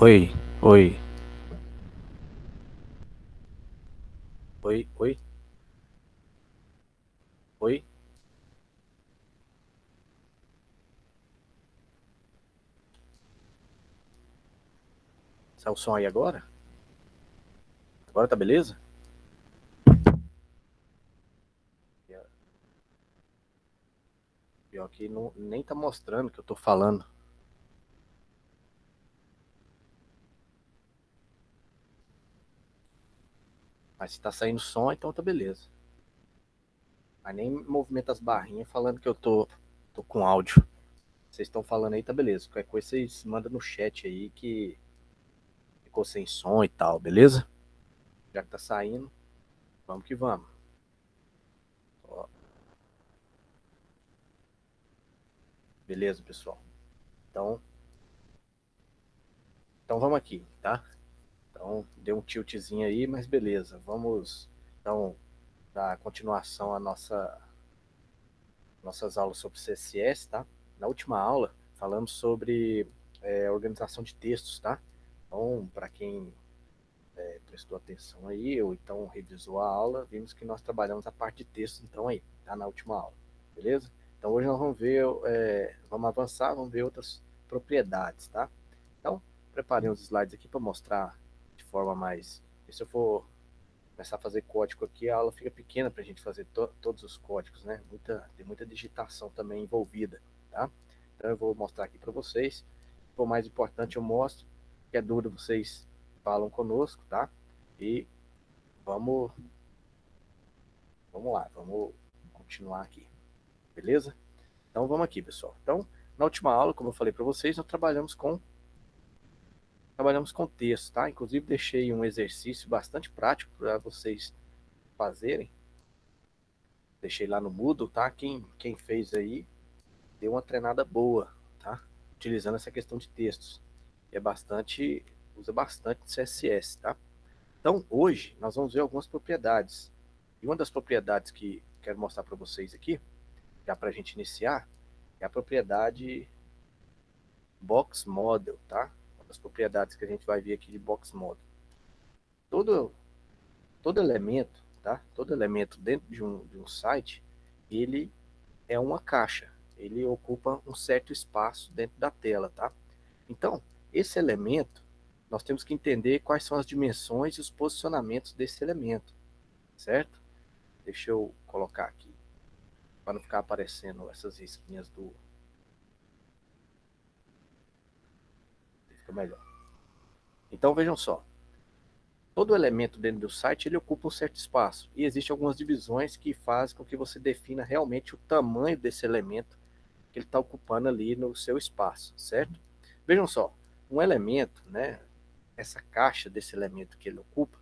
Oi, oi, oi, oi, oi. Saiu o som aí agora? Agora tá beleza? Pior que não, nem tá mostrando que eu tô falando. Mas se tá saindo som, então tá beleza. Mas nem movimenta as barrinhas falando que tô com áudio. Vocês estão falando aí, tá beleza. Qualquer coisa vocês mandam no chat aí que ficou sem som e tal, beleza? Já que tá saindo, vamos que vamos. Ó, beleza, pessoal. Então, então vamos aqui, tá? Então, deu um tiltzinho aí, mas beleza. Vamos, então, dar continuação à nossas aulas sobre CSS, tá? Na última aula, falamos sobre organização de textos, tá? Então, para quem prestou atenção aí, ou então revisou a aula, vimos que nós trabalhamos a parte de texto, então aí, tá? Na última aula, beleza? Então, hoje nós vamos ver, vamos avançar, vamos ver outras propriedades, tá? Então, preparei uns slides aqui para mostrar de forma mais... Se eu for começar a fazer código aqui, a aula fica pequena para a gente fazer todos os códigos, né? Tem muita digitação também envolvida, tá? Então eu vou mostrar aqui para vocês. Se for mais importante, eu mostro. Qualquer dúvida, vocês falam conosco, tá? E vamos, vamos lá, vamos continuar aqui, beleza? Então vamos aqui, pessoal. Então, na última aula, como eu falei para vocês, nós trabalhamos com texto, tá? Inclusive deixei um exercício bastante prático para vocês fazerem. Deixei lá no Moodle, tá? Quem fez aí deu uma treinada boa, tá? Utilizando essa questão de textos. É bastante, usa bastante CSS, tá? Então, hoje, nós vamos ver algumas propriedades. E uma das propriedades que quero mostrar para vocês aqui, já para a gente iniciar, é a propriedade Box Model, tá? Uma das propriedades que a gente vai ver aqui de Box Model. Todo, todo elemento, tá? Todo elemento dentro de um site, ele é uma caixa. Ele ocupa um certo espaço dentro da tela, tá? Então, esse elemento, nós temos que entender quais são as dimensões e os posicionamentos desse elemento, certo? Deixa eu colocar aqui, para não ficar aparecendo essas risquinhas do... Fica melhor. Então, vejam só. Todo elemento dentro do site, ele ocupa um certo espaço. E existem algumas divisões que fazem com que você defina realmente o tamanho desse elemento que ele está ocupando ali no seu espaço, certo? Vejam só, um elemento, né, essa caixa desse elemento que ele ocupa,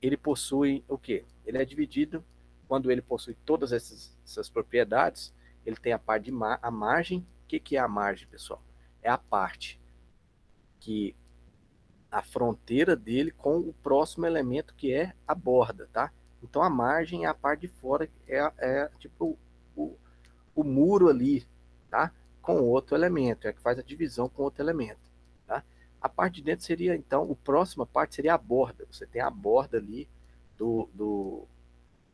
ele possui o quê? Ele é dividido, quando ele possui todas essas propriedades, ele tem a parte de a margem. O que é a margem, pessoal? É a parte que a fronteira dele com o próximo elemento que é a borda, tá? Então a margem é a parte de fora, é tipo o muro ali, tá? Com outro elemento, é que faz a divisão com outro elemento, tá? A parte de dentro seria, então, a próxima parte seria a borda. Você tem a borda ali do, do,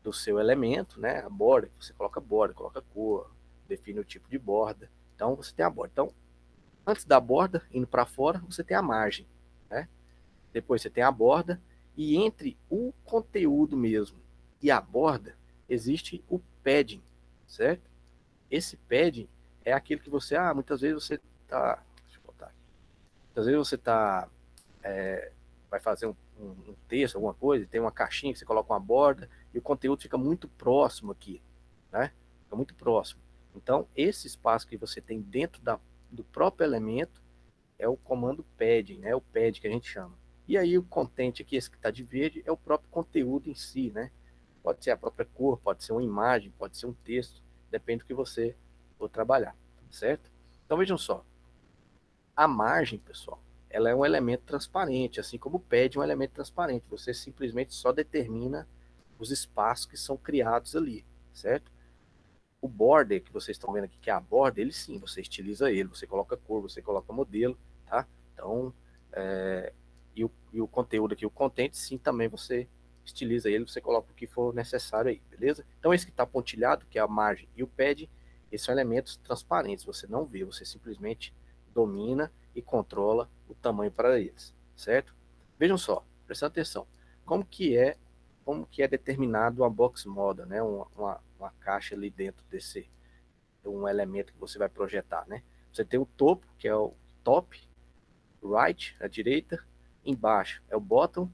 do seu elemento, né? A borda, coloca cor, define o tipo de borda. Então, você tem a borda. Então, antes da borda, indo para fora, você tem a margem, né? Depois você tem a borda, e entre o conteúdo mesmo e a borda, existe o padding, certo? Esse padding é aquele que você, muitas vezes você tá, deixa eu botar aqui, muitas vezes você tá, vai fazer um texto, alguma coisa, tem uma caixinha que você coloca uma borda e o conteúdo fica muito próximo aqui, né? Fica muito próximo. Então, esse espaço que você tem dentro do próprio elemento é o comando padding, né? O pad que a gente chama. E aí o content aqui, esse que está de verde, é o próprio conteúdo em si, né? Pode ser a própria cor, pode ser uma imagem, pode ser um texto, depende do que você for trabalhar, certo? Então vejam só, a margem, pessoal, ela é um elemento transparente, assim como o pad é um elemento transparente. Você simplesmente só determina os espaços que são criados ali, certo? O border que vocês estão vendo aqui, que é a borda, ele sim, você estiliza ele, você coloca cor, você coloca modelo, tá? Então, E o conteúdo aqui, o content, sim, também você estiliza ele, você coloca o que for necessário aí, beleza? Então esse que está pontilhado, que é a margem e o pad, esses são elementos transparentes, você não vê, você simplesmente domina e controla o tamanho para eles, certo? Vejam só, prestando atenção, como que é, como que é determinado uma box model, né? Uma caixa ali dentro desse um elemento que você vai projetar, né? Você tem o topo, que é o top, right, a direita, embaixo é o bottom,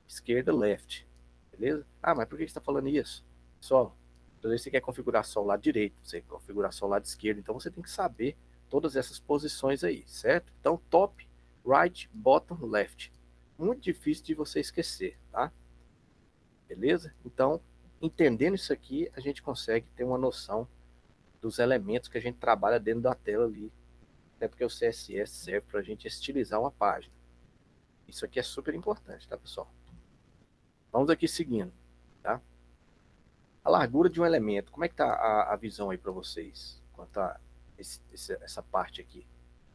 esquerda, left, beleza? Ah, mas por que você está falando isso? Só, às vezes você quer configurar só o lado direito, você quer configurar só o lado esquerdo, então você tem que saber todas essas posições aí, certo? Então, top, right, bottom, left. Muito difícil de você esquecer, tá? Beleza? Então, entendendo isso aqui, a gente consegue ter uma noção dos elementos que a gente trabalha dentro da tela ali. Até porque o CSS serve para a gente estilizar uma página. Isso aqui é super importante, tá, pessoal? Vamos aqui seguindo, tá? A largura de um elemento. Como é que tá a visão aí para vocês? Quanto a essa parte aqui?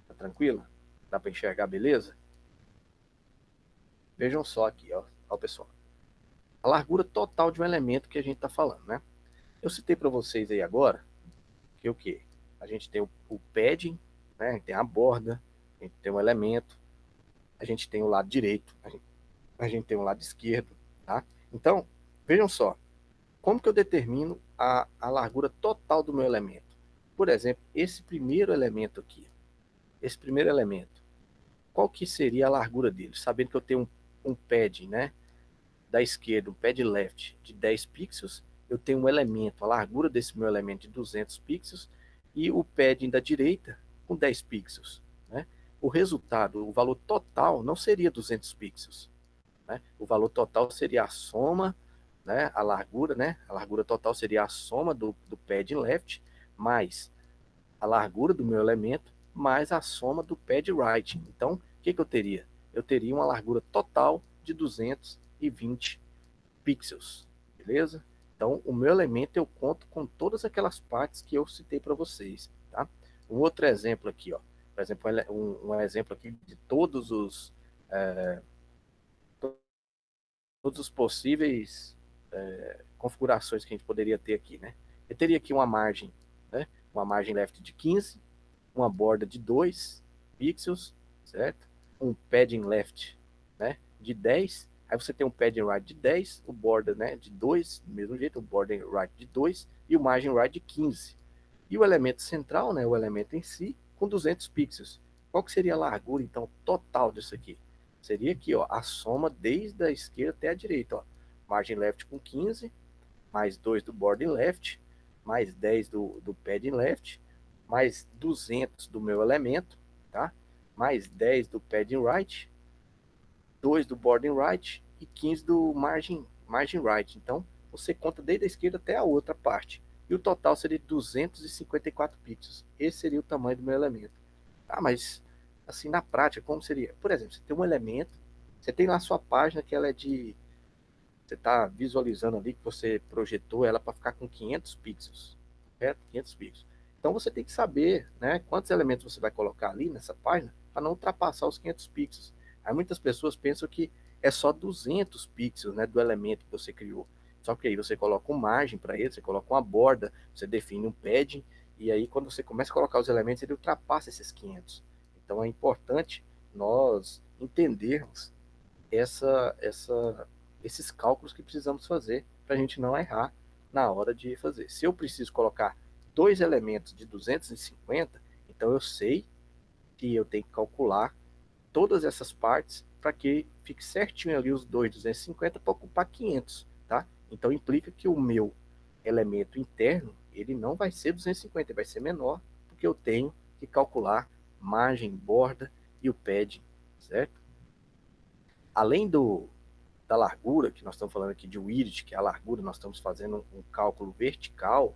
Tá tranquila? Dá para enxergar, beleza? Vejam só aqui, ó, ó, pessoal. A largura total de um elemento que a gente está falando, né? Eu citei para vocês aí agora que o quê? A gente tem o padding, né? A gente tem a borda, a gente tem o elemento, a gente tem o lado direito, a gente tem o lado esquerdo, tá? Então, vejam só, como que eu determino a largura total do meu elemento? Por exemplo, esse primeiro elemento aqui, esse primeiro elemento, qual que seria a largura dele? Sabendo que eu tenho um padding, né, da esquerda, um pad left de 10 pixels, eu tenho um elemento, a largura desse meu elemento de 200 pixels, e o padding da direita com 10 pixels, né? O resultado, o valor total não seria 200 pixels, né? O valor total seria a soma, né? A largura, né? A largura total seria a soma do pad left mais a largura do meu elemento mais a soma do pad right. Então, o que eu teria? Eu teria uma largura total de 220 pixels, beleza? Então, o meu elemento eu conto com todas aquelas partes que eu citei para vocês, tá? Um outro exemplo aqui, ó. Por exemplo, um exemplo aqui de todos os possíveis configurações que a gente poderia ter aqui, né? Eu teria aqui uma margem, né? Uma margem left de 15, uma borda de 2 pixels, certo? Um padding left, né? De 10. Aí você tem um padding right de 10, o border, né? De 2, do mesmo jeito, o border right de 2 e o margin right de 15. E o elemento central, né? O elemento em si, com 200 pixels. Qual que seria a largura, então, total disso aqui? Seria aqui, ó, a soma desde a esquerda até a direita, ó. Margin left com 15, mais 2 do border left, mais 10 do padding left, mais 200 do meu elemento, tá? Mais 10 do padding right, 2 do boarding right e 15 do margin right. Então, você conta desde a esquerda até a outra parte. E o total seria 254 pixels. Esse seria o tamanho do meu elemento. Ah, mas assim, na prática, como seria? Por exemplo, você tem um elemento, você tem lá a sua página que ela é de... Você está visualizando ali que você projetou ela para ficar com 500 pixels, certo? 500 pixels. Então você tem que saber, né, quantos elementos você vai colocar ali nessa página para não ultrapassar os 500 pixels. Aí muitas pessoas pensam que é só 200 pixels, né, do elemento que você criou. Só que aí você coloca uma margem para ele, você coloca uma borda, você define um padding, e aí quando você começa a colocar os elementos, ele ultrapassa esses 500. Então é importante nós entendermos esses cálculos que precisamos fazer para a gente não errar na hora de fazer. Se eu preciso colocar dois elementos de 250, então eu sei que eu tenho que calcular todas essas partes para que fique certinho ali os dois 250 para ocupar 500, tá? Então implica que o meu elemento interno, ele não vai ser 250, ele vai ser menor, porque eu tenho que calcular margem, borda e o padding, certo? Além da largura, que nós estamos falando aqui de width, que é a largura, nós estamos fazendo um cálculo vertical,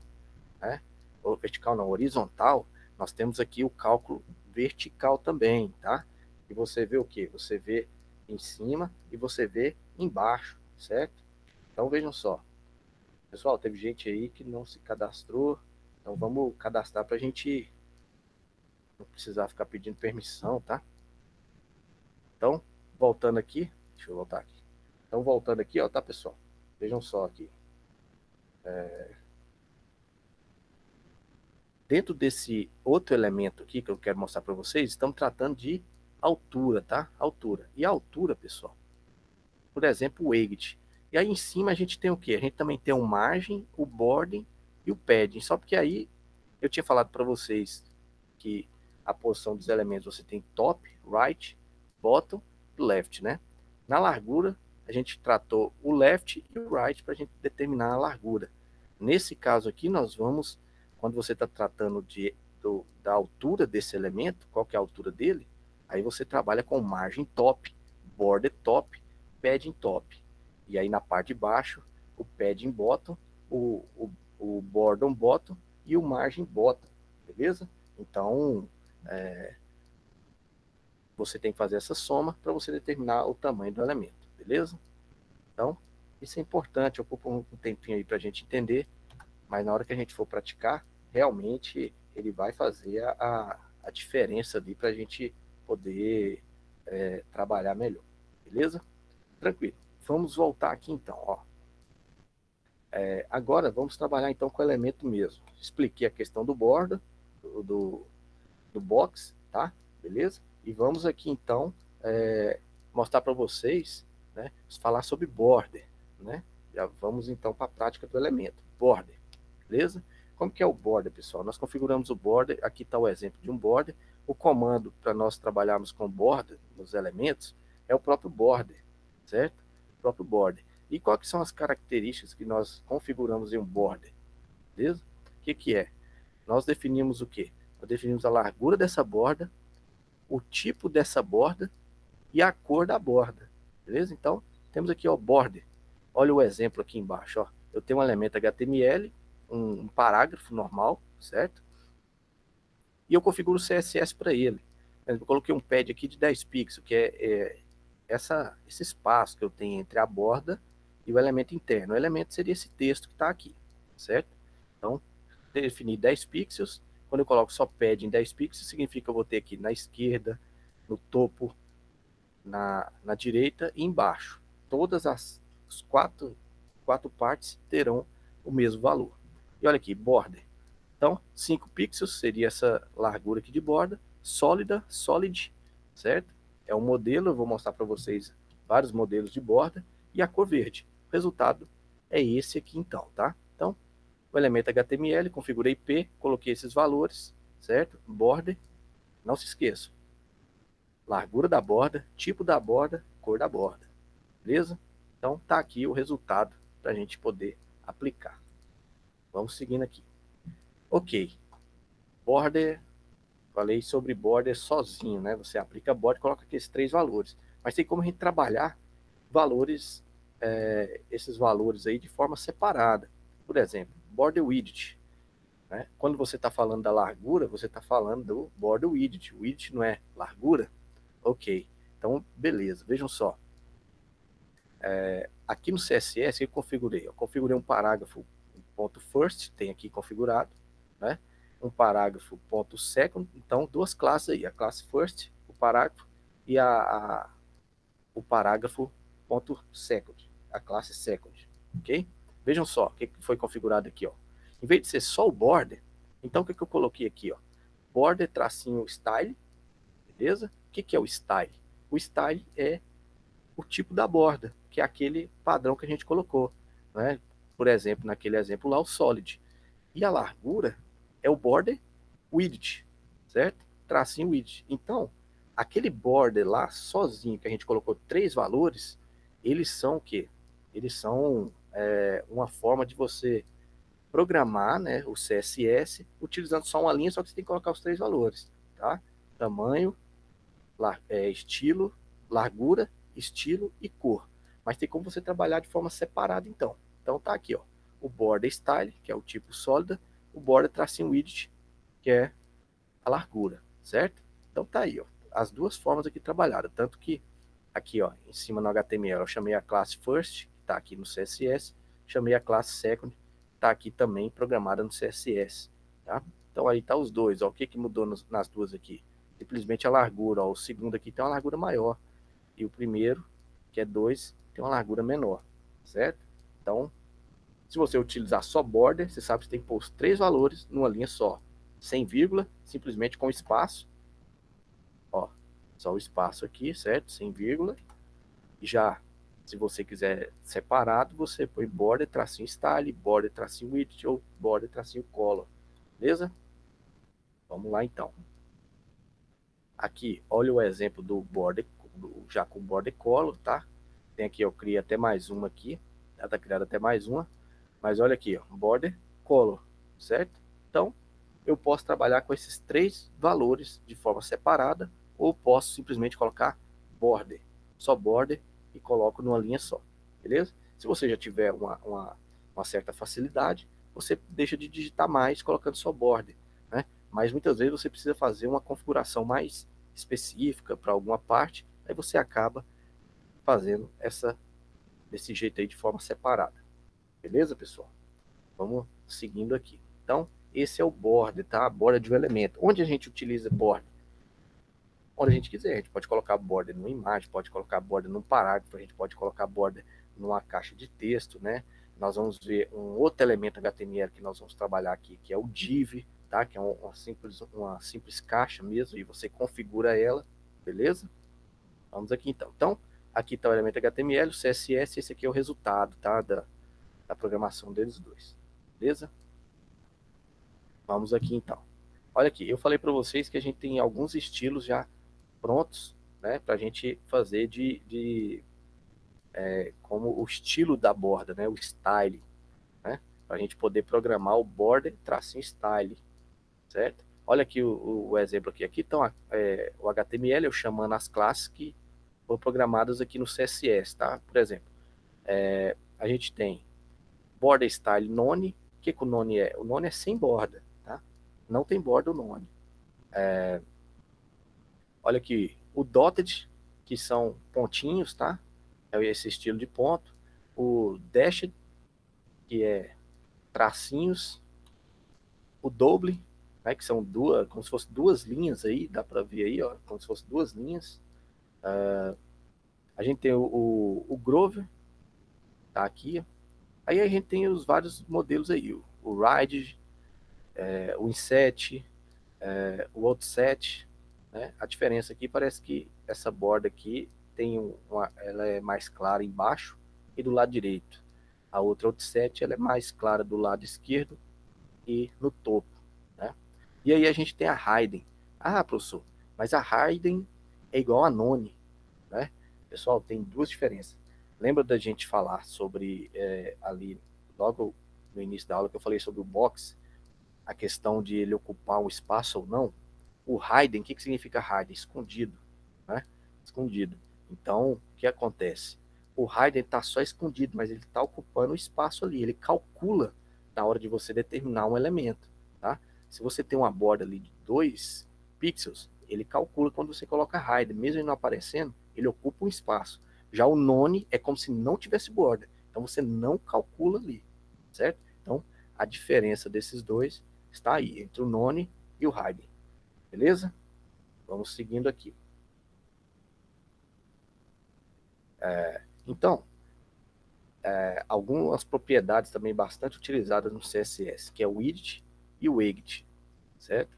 né? Ou vertical não, horizontal, nós temos aqui o cálculo vertical também, tá? E você vê o que? Você vê em cima e você vê embaixo, certo? Então vejam só. Pessoal, teve gente aí que não se cadastrou, então vamos cadastrar para a gente não precisar ficar pedindo permissão, tá? Então, voltando aqui, deixa eu voltar aqui. Então, voltando aqui, ó, tá, pessoal? Vejam só aqui. Dentro desse outro elemento aqui que eu quero mostrar para vocês, estamos tratando de altura, tá? Altura. E a altura, pessoal, por exemplo, o exit. E aí em cima a gente tem o quê? A gente também tem o margem, o boarding e o padding. Só porque aí eu tinha falado para vocês que a posição dos elementos você tem top, right, bottom e left, né? Na largura, a gente tratou o left e o right para a gente determinar a largura. Nesse caso aqui, nós vamos, quando você está tratando da altura desse elemento, qual que é a altura dele, aí você trabalha com margem top, border top, padding top. E aí na parte de baixo, o padding bottom, o bordon bottom e o margem bottom, beleza? Então, você tem que fazer essa soma para você determinar o tamanho do elemento, beleza? Então, isso é importante, ocupa um tempinho aí para a gente entender, mas na hora que a gente for praticar, realmente ele vai fazer a diferença ali para a gente poder trabalhar melhor, beleza? Tranquilo. Vamos voltar aqui então, ó. Agora vamos trabalhar então com o elemento mesmo. Expliquei a questão do borda, do, do box, tá? Beleza? E vamos aqui então mostrar para vocês, né? Falar sobre border, né? Já vamos então para a prática do elemento, border, beleza? Como que é o border, pessoal? Nós configuramos o border, aqui está o exemplo de um border. O comando para nós trabalharmos com border nos elementos é o próprio border, certo? O próprio border. E quais são as características que nós configuramos em um border, beleza? O que que é? Nós definimos o quê? Nós definimos a largura dessa borda, o tipo dessa borda e a cor da borda, beleza? Então, temos aqui o border. Olha o exemplo aqui embaixo, ó. Eu tenho um elemento HTML, um parágrafo normal, certo? E eu configuro o CSS para ele. Eu coloquei um pad aqui de 10 pixels, que é esse espaço que eu tenho entre a borda e o elemento interno. O elemento seria esse texto que está aqui, certo? Então, definir 10 pixels. Quando eu coloco só pad em 10 pixels, significa que eu vou ter aqui na esquerda, no topo, na direita e embaixo. Todas as quatro partes terão o mesmo valor. E olha aqui, border. Então, 5 pixels seria essa largura aqui de borda. Sólida, solid, certo? É um modelo, eu vou mostrar para vocês vários modelos de borda. E a cor verde. O resultado é esse aqui então, tá? Então, o elemento HTML, configurei P, coloquei esses valores, certo? Border, não se esqueçam. Largura da borda, tipo da borda, cor da borda. Beleza? Então, tá aqui o resultado para a gente poder aplicar. Vamos seguindo aqui. Ok. Border, falei sobre border sozinho, né? Você aplica border e coloca aqueles 3 valores. Mas tem como a gente trabalhar valores, esses valores aí de forma separada. Por exemplo, border width. Né? Quando você está falando da largura, você está falando do border width. Width não é largura? Ok. Então, beleza. Vejam só. Aqui no CSS, eu configurei. Eu configurei um parágrafo ponto .first, tem aqui configurado, né? Um parágrafo ponto .second, então duas classes aí, a classe first, o parágrafo, e o parágrafo ponto .second, a classe second, ok? Vejam só o que foi configurado aqui, ó. Em vez de ser só o border, então o que eu coloquei aqui, ó? Border tracinho style, beleza? O que é o style? O style é o tipo da borda, que é aquele padrão que a gente colocou, né? Por exemplo, naquele exemplo lá, o solid. E a largura é o border width, certo? Tracinho width. Então, aquele border lá, sozinho, que a gente colocou 3 valores, eles são o quê? Eles são uma forma de você programar, né, o CSS utilizando só uma linha, só que você tem que colocar os 3 valores, tá? Tamanho, estilo, largura, estilo e cor. Mas tem como você trabalhar de forma separada, então. Então tá aqui, ó, o border style, que é o tipo sólida, o border tracinho width, que é a largura, certo? Então tá aí, ó, as duas formas aqui trabalhadas, tanto que aqui, ó, em cima no HTML eu chamei a classe first, que tá aqui no CSS, chamei a classe second, tá aqui também programada no CSS, tá? Então aí tá os dois, ó, o que que mudou nas duas aqui? Simplesmente a largura, ó, o segundo aqui tem uma largura maior, e o primeiro, que é 2, tem uma largura menor, certo? Então, se você utilizar só border, você sabe que você tem que pôr os 3 valores numa linha só, sem vírgula, simplesmente com espaço, ó, só o espaço aqui, certo? Sem vírgula. Já, se você quiser separado, você põe border, tracinho style, border, tracinho width ou border, tracinho color, beleza? Vamos lá então. Aqui, olha o exemplo do border, já com border color, tá? Tem aqui, eu criei até mais uma aqui, já tá criada até mais uma, mas olha aqui, ó, border color, certo? Então, eu posso trabalhar com esses 3 valores de forma separada, ou posso simplesmente colocar border, só border, e coloco numa linha só, beleza? Se você já tiver uma certa facilidade, você deixa de digitar mais colocando só border, né? Mas muitas vezes você precisa fazer uma configuração mais específica para alguma parte, aí você acaba fazendo desse jeito aí de forma separada, beleza, pessoal? Vamos seguindo aqui. Então, esse é o border, tá? Border de um elemento. Onde a gente utiliza border? Onde a gente quiser. A gente pode colocar border numa imagem, pode colocar border num parágrafo, a gente pode colocar border numa caixa de texto, né? Nós vamos ver um outro elemento HTML que nós vamos trabalhar aqui, que é o div, tá? Que é uma simples caixa mesmo, e você configura ela, beleza? Vamos aqui então. Então, aqui está o elemento HTML, o CSS, esse aqui é o resultado, tá? Da programação deles dois, beleza? Vamos aqui então. Olha aqui, eu falei para vocês que a gente tem alguns estilos já prontos, né, para a gente fazer como o estilo da borda, né, o style, né, para a gente poder programar o border tracinho style, certo? Olha aqui o exemplo aqui. Aqui estão o HTML, eu chamando as classes que foram programadas aqui no CSS, tá? Por exemplo, a gente tem border style none. O que o none é? O none é sem borda, tá? Não tem borda o none. Olha aqui, o dotted, que são pontinhos, tá? É esse estilo de ponto. O dashed, que é tracinhos. O double, né, que são duas, como se fossem 2 linhas aí, dá para ver aí, ó, como se fossem 2 linhas. A gente tem o Grover, tá aqui. Aí a gente tem os vários modelos aí, o Ride, o Inset, o Outset, né? A diferença aqui parece que essa borda aqui ela é mais clara embaixo e do lado direito. A outra Outset ela é mais clara do lado esquerdo e no topo, né? E aí a gente tem a Hidden. Ah, professor, mas a Hidden é igual a None, né? Pessoal, tem 2 diferenças. Lembra da gente falar sobre ali, logo no início da aula, que eu falei sobre o box, a questão de ele ocupar um espaço ou não? O hidden, o que significa hidden? Escondido, né? Escondido. Então, o que acontece? O hidden está só escondido, mas ele está ocupando o espaço ali. Ele calcula na hora de você determinar um elemento, tá? Se você tem uma borda ali de 2 pixels, ele calcula quando você coloca hidden, mesmo ele não aparecendo, ele ocupa um espaço. Já o none é como se não tivesse borda, então você não calcula ali, certo? Então, a diferença desses dois está aí, entre o none e o hidden. Beleza? Vamos seguindo aqui. Então, algumas propriedades também bastante utilizadas no CSS, que é o widget e o exit, certo?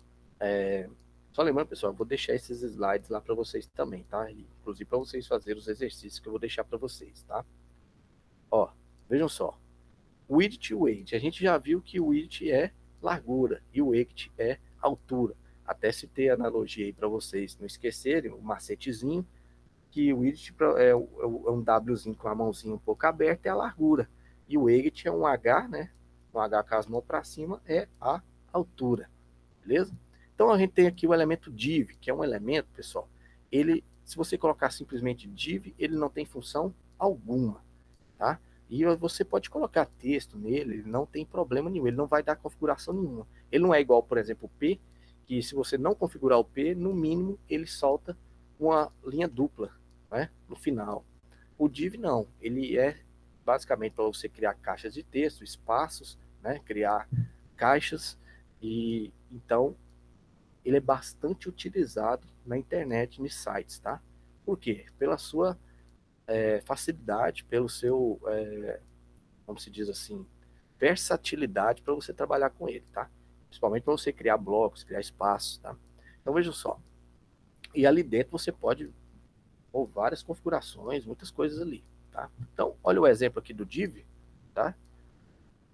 Só lembrando, pessoal, eu vou deixar esses slides lá para vocês também, tá? Inclusive para vocês fazerem os exercícios que eu vou deixar para vocês, tá? Ó, vejam só. Width e weight. A gente já viu que o width é largura e o weight é altura. Até citei a analogia aí para vocês não esquecerem, o macetezinho, que o width é um Wzinho com a mãozinha um pouco aberta, é a largura. E o weight é um H, né? Um H com as mãos para cima é a altura. Beleza? Então a gente tem aqui o elemento div, que é um elemento, pessoal. Ele, se você colocar simplesmente div, ele não tem função alguma, tá? E você pode colocar texto nele, ele não tem problema nenhum, ele não vai dar configuração nenhuma. Ele não é igual, por exemplo, o P, que se você não configurar o P, no mínimo ele solta uma linha dupla, né, no final. O div não, ele é basicamente para você criar caixas de texto, espaços, né, criar caixas, e então ele é bastante utilizado na internet, nos sites, tá? Por quê? Pela sua facilidade, pelo seu, como se diz assim, versatilidade para você trabalhar com ele, tá? Principalmente para você criar blocos, criar espaços, tá? Então veja só. E ali dentro você pode pôr várias configurações, muitas coisas ali, tá? Então, olha o exemplo aqui do div, tá?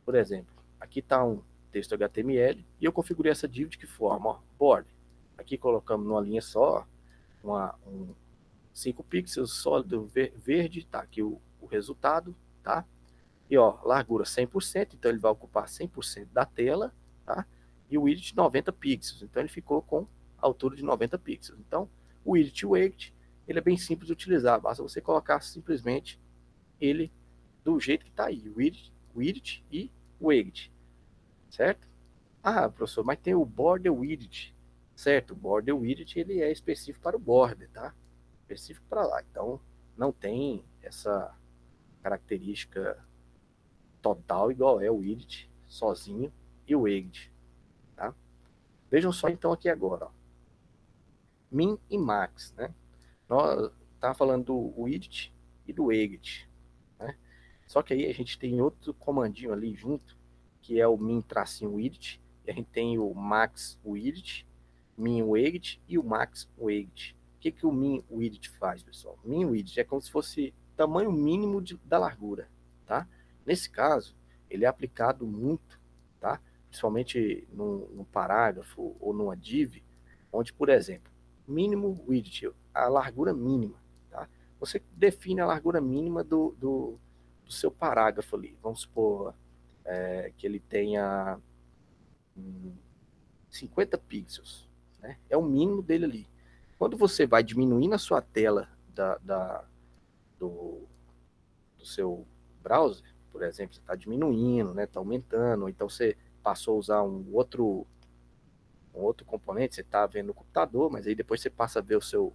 Por exemplo, aqui está um texto HTML e eu configurei essa div de que forma? Ó, border. Aqui colocamos numa linha só, 5 pixels sólido verde, tá aqui o resultado, tá? E ó, largura 100%, então ele vai ocupar 100% da tela, tá? E o width 90 pixels, então ele ficou com a altura de 90 pixels. Então, o width e o height, ele é bem simples de utilizar, basta você colocar simplesmente ele do jeito que está aí, width e weight, certo? Ah, professor, mas tem o border width, certo? O border width ele é específico para o border, tá? Específico para lá. Então, não tem essa característica total igual é o width sozinho e o weight, tá? Vejam só então aqui agora, ó. Min e max, né? Nós tá falando do width e do weight, né? Só que aí a gente tem outro comandinho ali junto, que é o min tracinho width, e a gente tem o max width, min weight e o max weight. O que que o min width faz, pessoal? Min width é como se fosse tamanho mínimo da largura, tá? Nesse caso, ele é aplicado muito, tá? Principalmente num parágrafo ou numa div, onde, por exemplo, mínimo width, a largura mínima, tá? Você define a largura mínima do seu parágrafo ali. Vamos supor que ele tenha 50 pixels, né? É o mínimo dele ali. Quando você vai diminuindo a sua tela do, do seu browser, por exemplo, você está diminuindo, né? Está aumentando, ou então você passou a usar um outro componente, você está vendo no computador, mas aí depois você passa a ver o seu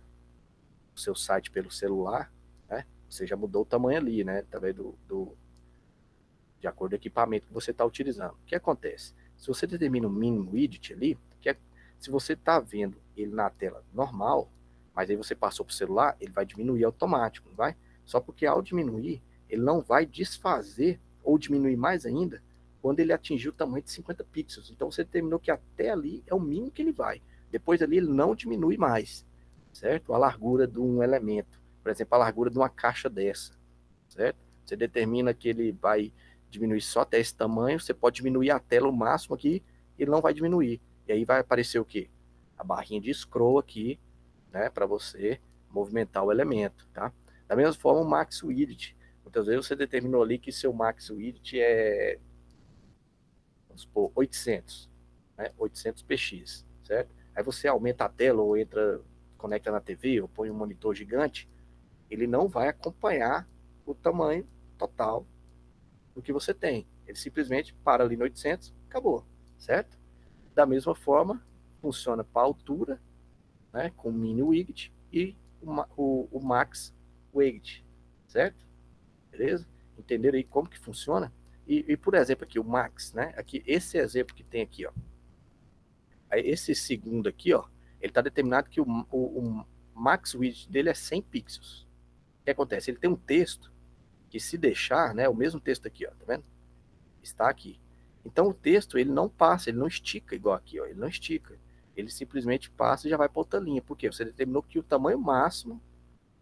site pelo celular, né? Você já mudou o tamanho ali, né? Talvez de acordo com o equipamento que você está utilizando. O que acontece? Se você determina o mínimo widget ali, se você está vendo ele na tela normal, mas aí você passou para o celular, ele vai diminuir automático, não vai? Só porque ao diminuir, ele não vai desfazer ou diminuir mais ainda quando ele atingir o tamanho de 50 pixels. Então você determinou que até ali é o mínimo que ele vai. Depois ali ele não diminui mais, certo? A largura de um elemento, por exemplo, a largura de uma caixa dessa, certo? Você determina que ele vai diminuir só até esse tamanho, você pode diminuir a tela o máximo aqui, ele não vai diminuir. E aí vai aparecer o quê? A barrinha de scroll aqui, né, para você movimentar o elemento, tá? Da mesma forma, o max width. Muitas vezes você determinou ali que seu max width é, vamos supor, 800, né? 800 px, certo? Aí você aumenta a tela ou entra, conecta na TV ou põe um monitor gigante, ele não vai acompanhar o tamanho total do que você tem. Ele simplesmente para ali no 800, acabou, certo? Da mesma forma, funciona para a altura, né, com o mini widget e o max widget, certo? Beleza? Entenderam aí como que funciona? E por exemplo aqui, o max, né? Aqui, esse exemplo que tem aqui, ó. Esse segundo aqui, ó, ele está determinado que o max widget dele é 100 pixels. O que acontece? Ele tem um texto que se deixar, né, o mesmo texto aqui, ó, tá vendo? Está aqui. Então o texto ele não passa, ele não estica igual aqui, ó, ele não estica. Ele simplesmente passa e já vai para outra linha. Por quê? Você determinou que o tamanho máximo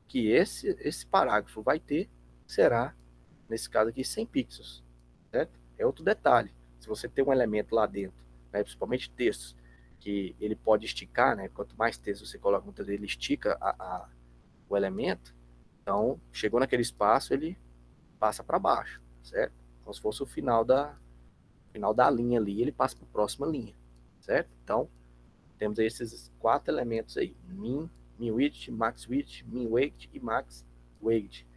que esse parágrafo vai ter será, nesse caso aqui, 100 pixels, certo? É outro detalhe. Se você tem um elemento lá dentro, né, principalmente textos, que ele pode esticar, né? Quanto mais texto você coloca, muitas vezes ele estica o elemento. Então, chegou naquele espaço, ele passa para baixo, certo? Como se fosse o final da linha ali, ele passa para a próxima linha, certo? Então, temos esses quatro elementos aí, min width, max width, min weight e max weight.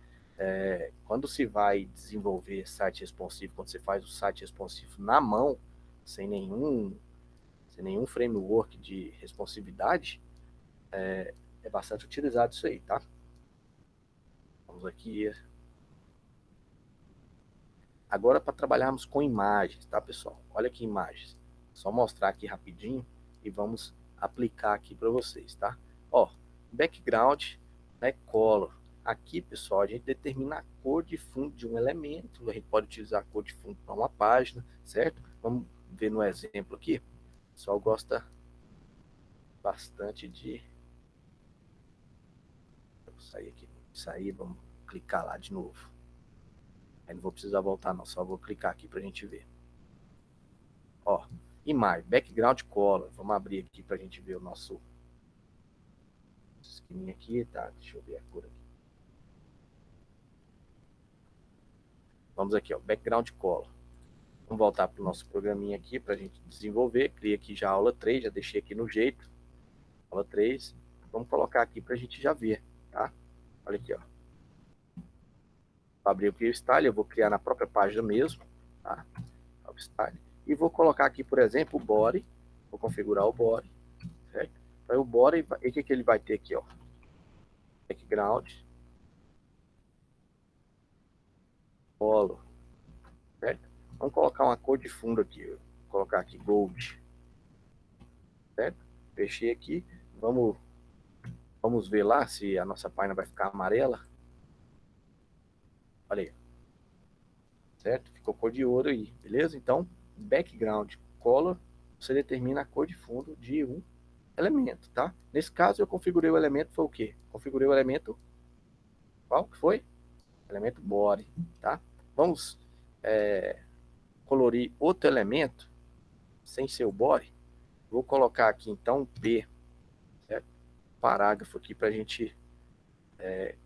Quando se vai desenvolver site responsivo, quando você faz o site responsivo na mão, sem nenhum framework de responsividade, é bastante utilizado isso aí, tá? Vamos aqui. Agora para trabalharmos com imagens, tá, pessoal? Olha aqui imagens. Só mostrar aqui rapidinho e vamos aplicar aqui para vocês, tá? Ó, background, né, color. Aqui, pessoal, a gente determina a cor de fundo de um elemento. A gente pode utilizar a cor de fundo para uma página, certo? Vamos ver no exemplo aqui. O pessoal gosta bastante de... Vou sair aqui. Sair, vamos clicar lá de novo. Aí não vou precisar voltar não, só vou clicar aqui para a gente ver. Ó, imagem, background color. Vamos abrir aqui para a gente ver o nosso esqueminha aqui, tá? Deixa eu ver a cor aqui. Vamos aqui, ó, background color. Vamos voltar para o nosso programinha aqui para a gente desenvolver. Criei aqui já a aula 3, já deixei aqui no jeito. Aula 3. Vamos colocar aqui para a gente já ver, tá? Olha aqui, ó. Vou abrir aqui o style, eu vou criar na própria página mesmo, tá? O style. E vou colocar aqui, por exemplo, o body. Vou configurar o body, certo? Então, o body, e o que ele vai ter aqui, ó? Background, color, certo? Vamos colocar uma cor de fundo aqui. Vou colocar aqui gold, certo? Fechei aqui. Vamos ver lá se a nossa página vai ficar amarela. Olha aí. Certo? Ficou cor de ouro aí, beleza? Então, background color, você determina a cor de fundo de um elemento, tá? Nesse caso, eu configurei o elemento, foi o quê? Configurei o elemento, qual que foi? Elemento body, tá? Vamos colorir outro elemento, sem ser o body. Vou colocar aqui, então, um P, certo? Parágrafo aqui, para a gente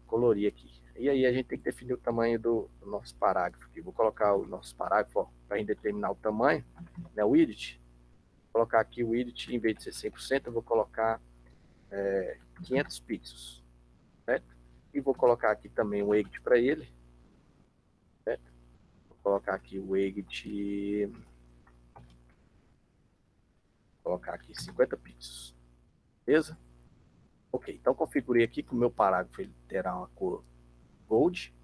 colorir aqui. E aí a gente tem que definir o tamanho do nosso parágrafo aqui. Vou colocar o nosso parágrafo para a gente determinar o tamanho, né, o width. Vou colocar aqui o width, em vez de ser 100%, eu vou colocar 500 pixels, certo? E vou colocar aqui também o weight para ele, certo? Vou colocar aqui o weight, colocar aqui 50 pixels, beleza? Ok, então configurei aqui que o meu parágrafo ele terá uma cor gold,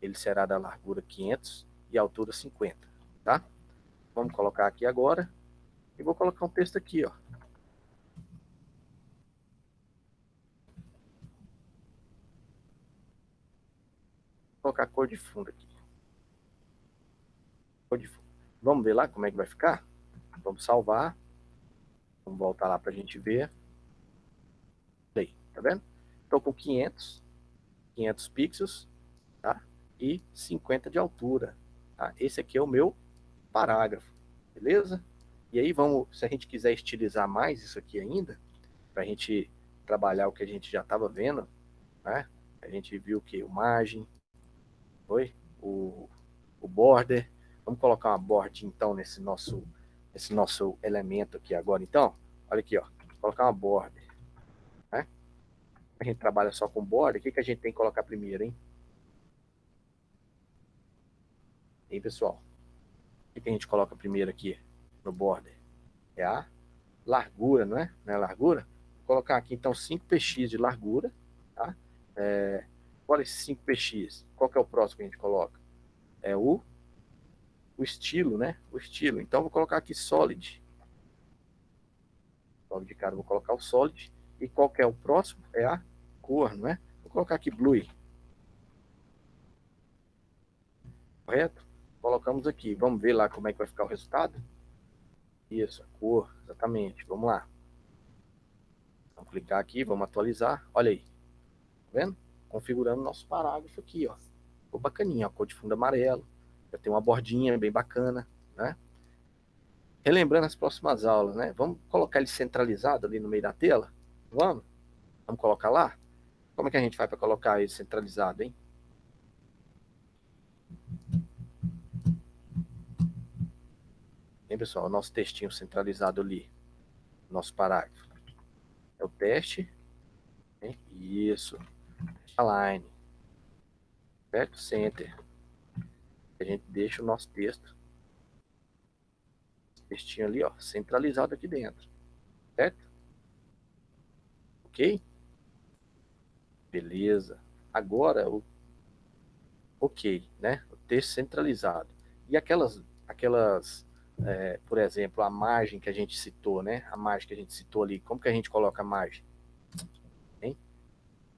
ele será da largura 500 e altura 50, tá? Vamos colocar aqui agora e vou colocar um texto aqui, ó. Vou colocar a cor de fundo aqui. Cor de fundo. Vamos ver lá como é que vai ficar? Vamos salvar. Vamos voltar lá para a gente ver. Aí, tá vendo? Estou com 500 pixels, tá? E 50 de altura. Tá? Esse aqui é o meu parágrafo, beleza? E aí vamos, se a gente quiser estilizar mais isso aqui ainda, para a gente trabalhar o que a gente já estava vendo, né? A gente viu que o margem, foi o border. Vamos colocar uma border então nesse nosso elemento aqui agora então. Olha aqui, ó. Vou colocar uma border, né? A gente trabalha só com border, o que a gente tem que colocar primeiro, hein? Hein, pessoal? O que a gente coloca primeiro aqui no border? É a largura, não é? Não é a largura? Vou colocar aqui então 5px de largura, tá? Olha esse 5px. Qual que é o próximo que a gente coloca? É o estilo, né? O estilo. Então vou colocar aqui solid. Logo de cara vou colocar o solid. E qual que é o próximo? É a cor, não é? Vou colocar aqui blue. Correto? Colocamos aqui. Vamos ver lá como é que vai ficar o resultado? Isso, a cor, exatamente. Vamos lá. Vamos clicar aqui, vamos atualizar. Olha aí. Tá vendo? Configurando nosso parágrafo aqui, ó. Ficou bacaninha, ó. Cor de fundo amarelo. Já tem uma bordinha bem bacana, né? Relembrando as próximas aulas, né? Vamos colocar ele centralizado ali no meio da tela? Vamos? Vamos colocar lá? Como é que a gente faz para colocar ele centralizado, hein? Hein, pessoal? O nosso textinho centralizado ali. Nosso parágrafo. É o teste. Hein? Isso. Align. Certo? Center. A gente deixa o nosso textinho ali, ó, centralizado aqui dentro. Certo? Ok? Beleza. Agora, ok, né? O texto centralizado. E por exemplo, a margem que a gente citou, né? A margem que a gente citou ali. Como que a gente coloca a margem? Hein?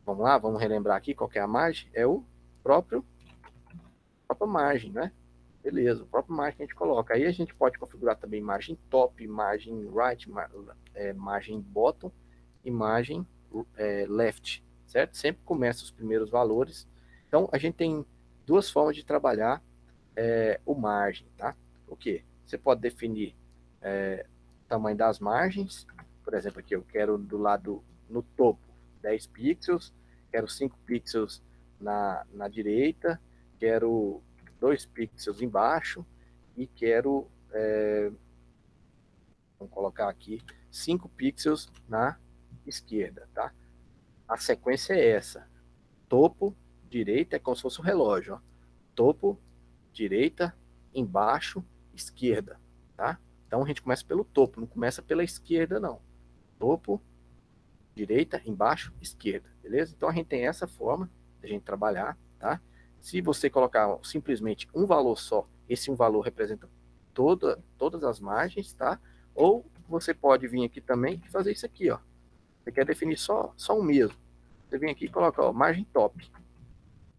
Vamos lá, vamos relembrar aqui qual que é a margem. É o própria margem, né? Beleza, o próprio margem que a gente coloca. Aí a gente pode configurar também margem top, margem right, margem bottom e margem left, certo? Sempre começa os primeiros valores. Então a gente tem duas formas de trabalhar o margem, tá? O que? Você pode definir o tamanho das margens. Por exemplo, aqui eu quero do lado no topo 10 pixels, quero 5 pixels na direita, quero 2 pixels embaixo e quero, vamos colocar aqui, 5 pixels na esquerda, tá? A sequência é essa: topo, direita, é como se fosse um relógio, ó. Topo, direita, embaixo, esquerda, tá? Então a gente começa pelo topo, não começa pela esquerda, não. Topo, direita, embaixo, esquerda, beleza? Então a gente tem essa forma de a gente trabalhar, tá? Se você colocar simplesmente um valor só, esse um valor representa todas as margens, tá? Ou você pode vir aqui também e fazer isso aqui, ó. Você quer definir só um mesmo. Você vem aqui e coloca, ó, margem top.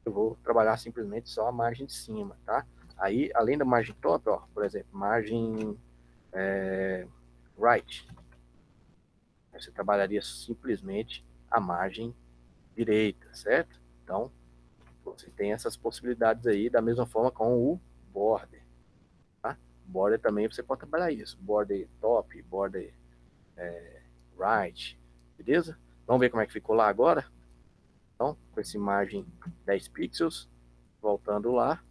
Eu vou trabalhar simplesmente só a margem de cima, tá? Aí, além da margem top, ó, por exemplo, margem right, você trabalharia simplesmente a margem direita, certo? Então, você tem essas possibilidades aí, da mesma forma com o border, tá? Border também você pode trabalhar isso, border top, border right, beleza? Vamos ver como é que ficou lá agora? Então, com esse margem 10 pixels, voltando lá,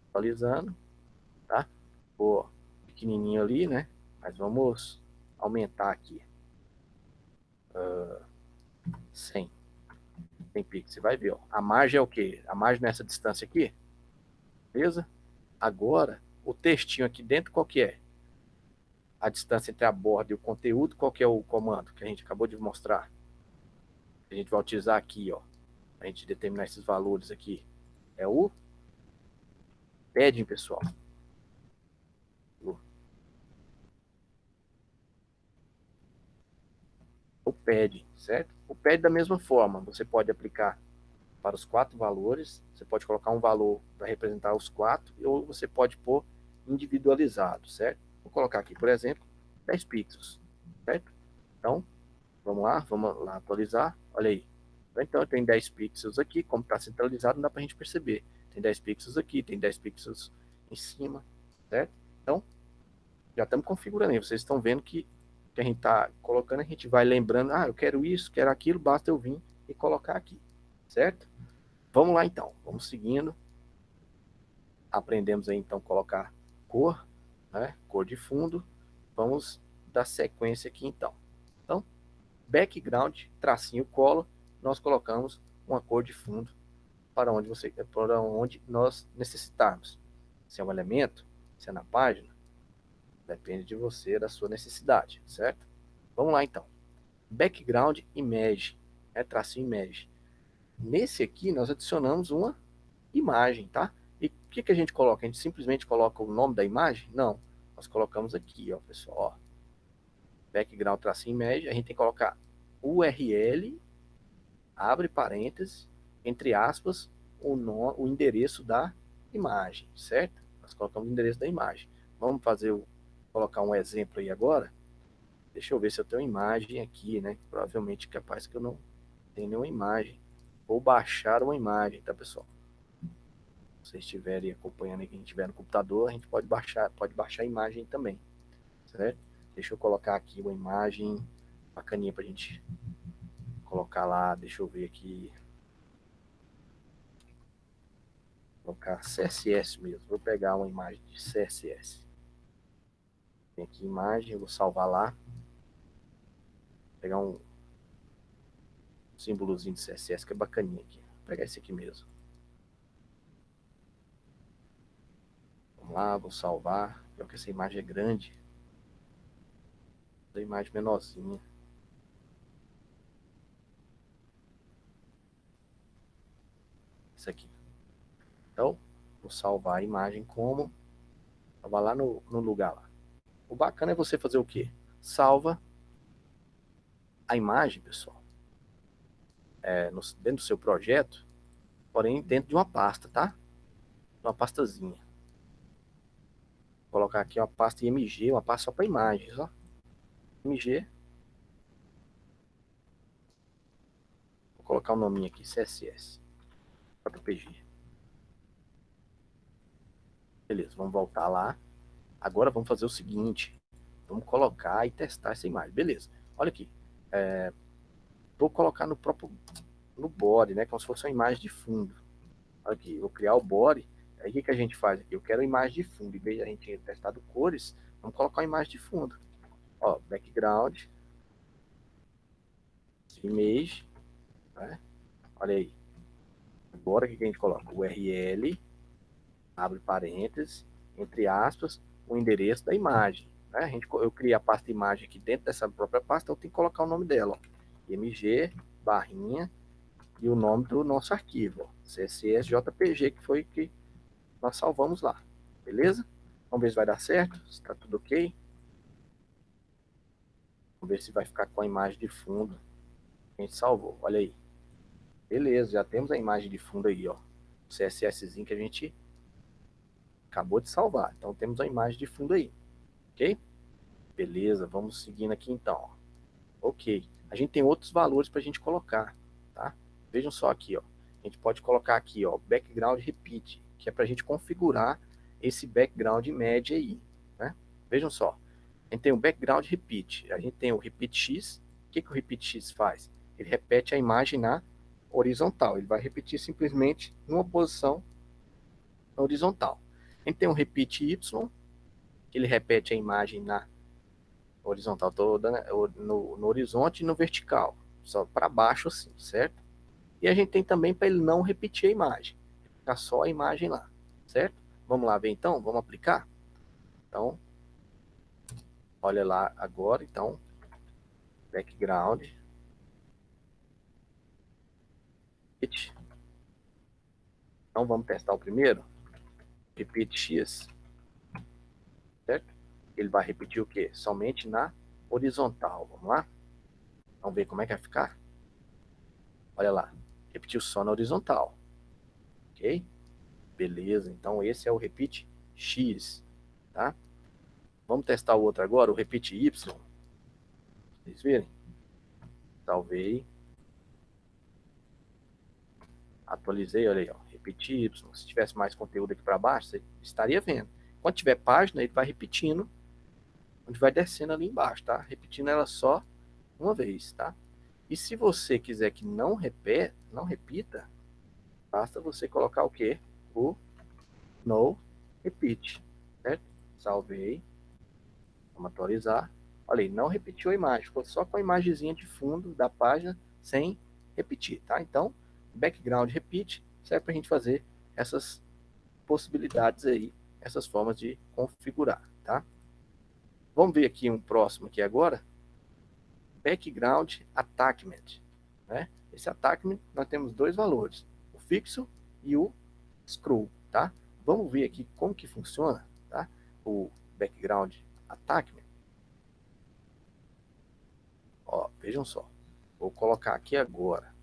atualizando, tá? Ficou pequenininho ali, né? Mas vamos aumentar aqui. 100. 100 pixels. Você vai ver, ó. A margem é o quê? A margem nessa distância aqui, beleza? Agora, o textinho aqui dentro, qual que é? A distância entre a borda e o conteúdo, qual que é o comando que a gente acabou de mostrar? A gente vai utilizar aqui, ó, a gente determinar esses valores aqui. É o padding, pessoal. O padding, certo? O padding da mesma forma, você pode aplicar para os 4 valores, você pode colocar um valor para representar os 4, ou você pode pôr individualizado, certo? Vou colocar aqui, por exemplo, 10 pixels, certo? Então, vamos lá atualizar, olha aí. Então, tem 10 pixels aqui, como está centralizado, não dá para a gente perceber. Tem 10 pixels aqui, tem 10 pixels em cima, certo? Então, já estamos configurando aí. Vocês estão vendo que a gente está colocando, a gente vai lembrando, eu quero isso, quero aquilo, basta eu vir e colocar aqui, certo? Vamos lá então, vamos seguindo. Aprendemos aí então colocar cor, né? Cor de fundo. Vamos dar sequência aqui então. Então, background, tracinho colo, nós colocamos uma cor de fundo para onde nós necessitarmos. Se é um elemento, se é na página, depende de você, da sua necessidade, certo? Vamos lá então. Background image, tracinho image. Nesse aqui nós adicionamos uma imagem, tá? E o que a gente coloca? A gente simplesmente coloca o nome da imagem? Não. Nós colocamos aqui, ó, pessoal, ó. Background tracinho image, a gente tem que colocar URL, abre parênteses, entre aspas, o endereço da imagem, certo? Nós colocamos o endereço da imagem. Vamos colocar um exemplo aí agora. Deixa eu ver se eu tenho uma imagem aqui, né? Provavelmente capaz que eu não tenha nenhuma imagem. Vou baixar uma imagem, tá, pessoal? Se vocês estiverem acompanhando aí, quem estiver no computador, a gente pode baixar a imagem também, certo? Deixa eu colocar aqui uma imagem bacaninha pra gente colocar lá, deixa eu ver aqui. Vou colocar CSS mesmo, vou pegar uma imagem de CSS. Tem aqui imagem, eu vou salvar lá. Pegar um símbolozinho de CSS que é bacaninha aqui. Vou pegar esse aqui mesmo. Vamos lá, vou salvar. Pior que essa imagem é grande. Da imagem menorzinha. Isso aqui. Então, vou salvar a imagem como. Salvar lá no lugar lá. O bacana é você fazer o quê? Salva a imagem, pessoal. dentro do seu projeto, porém dentro de uma pasta, tá? Uma pastazinha. Vou colocar aqui uma pasta IMG, uma pasta só para imagens, ó. IMG. Vou colocar o nominho aqui, CSS. JPG. Beleza, vamos voltar lá. Agora vamos fazer o seguinte. Vamos colocar e testar essa imagem. Beleza. Olha aqui. Vou colocar no body, né? Como se fosse uma imagem de fundo. Olha aqui, vou criar o body. Aí o que a gente faz aqui? Eu quero uma imagem de fundo. Em vez de a gente ter testado cores, vamos colocar uma imagem de fundo. Ó, background, image, né? Olha aí. Agora o que a gente coloca? URL, abre parênteses, entre aspas, o endereço da imagem. Né? Eu criei a pasta imagem aqui dentro dessa própria pasta, eu tenho que colocar o nome dela. Ó. IMG, barrinha, e o nome do nosso arquivo. Ó. CSS.jpg, que foi que nós salvamos lá. Beleza? Vamos ver se vai dar certo, se está tudo ok. Vamos ver se vai ficar com a imagem de fundo que a gente salvou. Olha aí. Beleza, já temos a imagem de fundo aí, ó. O CSSzinho que a gente acabou de salvar. Então temos a imagem de fundo aí. Ok? Beleza, vamos seguindo aqui então. Ó. Ok. A gente tem outros valores para a gente colocar, tá? Vejam só aqui, ó. A gente pode colocar aqui, ó, background repeat, que é para a gente configurar esse background média aí, né? Vejam só. A gente tem o background repeat, a gente tem o repeat X. O que o repeat X faz? Ele repete a imagem na horizontal, ele vai repetir simplesmente numa posição horizontal. A gente tem o repeat Y, que ele repete a imagem na horizontal toda, né? no horizonte e no vertical, só para baixo assim, certo? E a gente tem também para ele não repetir a imagem, ficar só a imagem lá, certo? Vamos lá ver então, vamos aplicar? Então, olha lá agora, então, background, repeat. Então vamos testar o primeiro, repeat X, certo? Ele vai repetir o quê? Somente na horizontal, vamos lá? Vamos ver como é que vai ficar? Olha lá, repetiu só na horizontal, ok? Beleza, então esse é o repeat X, tá? Vamos testar o outro agora, o repeat Y. Vocês verem? Salvei. Atualizei, olha aí, ó, repeat Y. Se tivesse mais conteúdo aqui para baixo, você estaria vendo. Quando tiver página, ele vai repetindo, onde vai descendo ali embaixo, tá? Repetindo ela só uma vez, tá? E se você quiser que não repita, basta você colocar o quê? O no repeat, certo? Salvei. Vamos atualizar. Olha aí, não repetiu a imagem, ficou só com a imagenzinha de fundo da página sem repetir, tá? Então, background repeat serve para a gente fazer essas possibilidades aí, essas formas de configurar, tá? Vamos ver aqui um próximo aqui agora, background attachment, né? Esse attachment nós temos dois valores, o fixo e o scroll, tá? Vamos ver aqui como que funciona, tá? O background attachment. Ó, vejam só. Vou colocar aqui agora.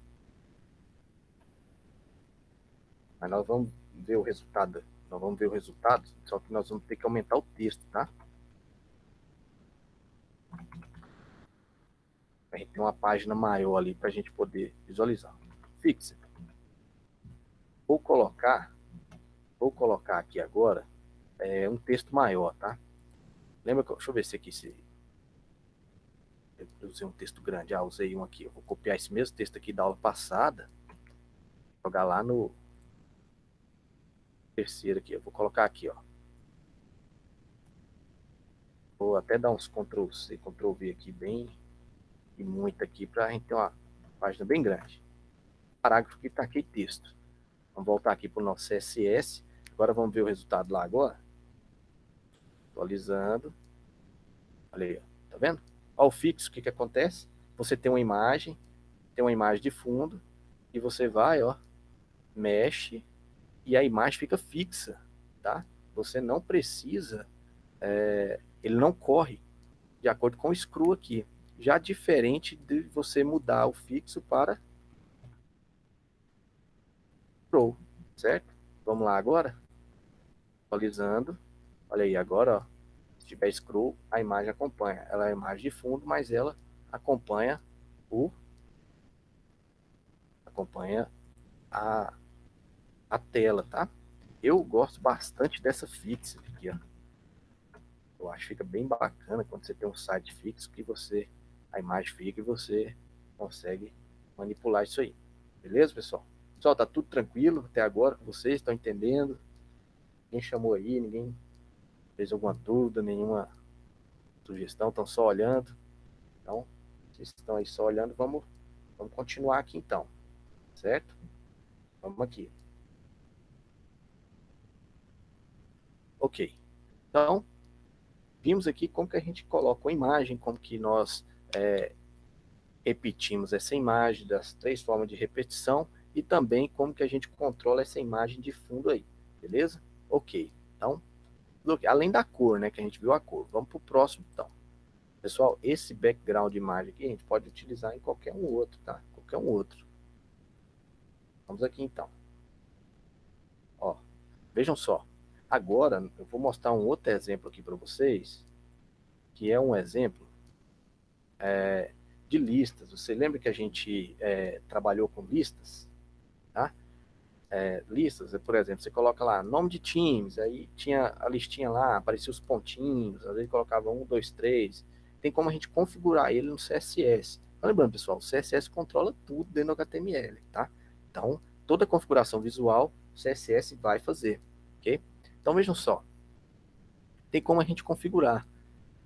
Mas nós vamos ver o resultado. Nós vamos ver o resultado, só que nós vamos ter que aumentar o texto, tá? A gente tem uma página maior ali para a gente poder visualizar. Fixa. Vou colocar, vou colocar aqui agora um texto maior, tá? Lembra que, deixa eu ver se aqui se eu usei um texto grande. Ah, usei um aqui. Eu vou copiar esse mesmo texto aqui da aula passada, jogar lá no terceiro aqui. Eu vou colocar aqui, ó. Vou até dar uns Ctrl C, Ctrl V aqui bem e muito aqui para a gente ter uma página bem grande. Parágrafo que está aqui texto. Vamos voltar aqui para o nosso CSS. Agora vamos ver o resultado lá agora. Atualizando. Olha aí, ó. Tá vendo? Olha o fixo, o que acontece? Você tem uma imagem de fundo, e você vai, ó, mexe, e a imagem fica fixa, tá? Você não precisa, ele não corre de acordo com o screw aqui. Já diferente de você mudar o fixo para scroll, certo? Vamos lá agora, atualizando. Olha aí, agora, ó, se tiver scroll, a imagem acompanha. Ela é a imagem de fundo, mas ela acompanha o acompanha a, a tela, tá? Eu gosto bastante dessa fixa aqui, ó. Eu acho que fica bem bacana quando você tem um site fixo que você a imagem fica e você consegue manipular isso aí. Beleza, pessoal? Pessoal, tá tudo tranquilo até agora com vocês? Estão entendendo? Ninguém chamou aí, ninguém fez alguma dúvida, nenhuma sugestão, estão só olhando. Então, vocês estão aí só olhando, vamos continuar aqui então, certo? Vamos aqui. Ok. Então, vimos aqui como que a gente coloca uma imagem, como que nós repetimos essa imagem, das 3 formas de repetição, e também como que a gente controla essa imagem de fundo aí, beleza? Ok. Então, além da cor, né, que a gente viu a cor, vamos para o próximo então. Pessoal, esse background de imagem aqui a gente pode utilizar em qualquer um outro, tá? Qualquer um outro. Vamos aqui então. Ó, vejam só. Agora eu vou mostrar um outro exemplo aqui para vocês, que é um exemplo de listas. Você lembra que a gente trabalhou com listas? Tá? Listas, por exemplo, você coloca lá nome de times, aí tinha a listinha lá, aparecia os pontinhos, às vezes colocava 1, 2, 3. Tem como a gente configurar ele no CSS. Lembrando, pessoal, o CSS controla tudo dentro do HTML, tá? Então, toda a configuração visual, o CSS vai fazer, ok? Então, vejam só, tem como a gente configurar,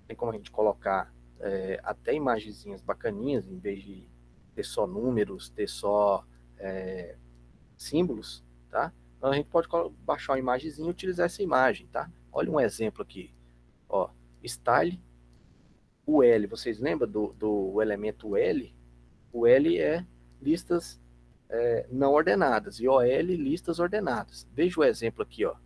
tem como a gente colocar até imagenzinhas bacaninhas, em vez de ter só números, ter só símbolos, tá? Então a gente pode baixar uma imagenzinha e utilizar essa imagem, tá? Olha um exemplo aqui, ó, style, o L, vocês lembram do elemento L? O L é listas não ordenadas e OL listas ordenadas. Veja o exemplo aqui, ó,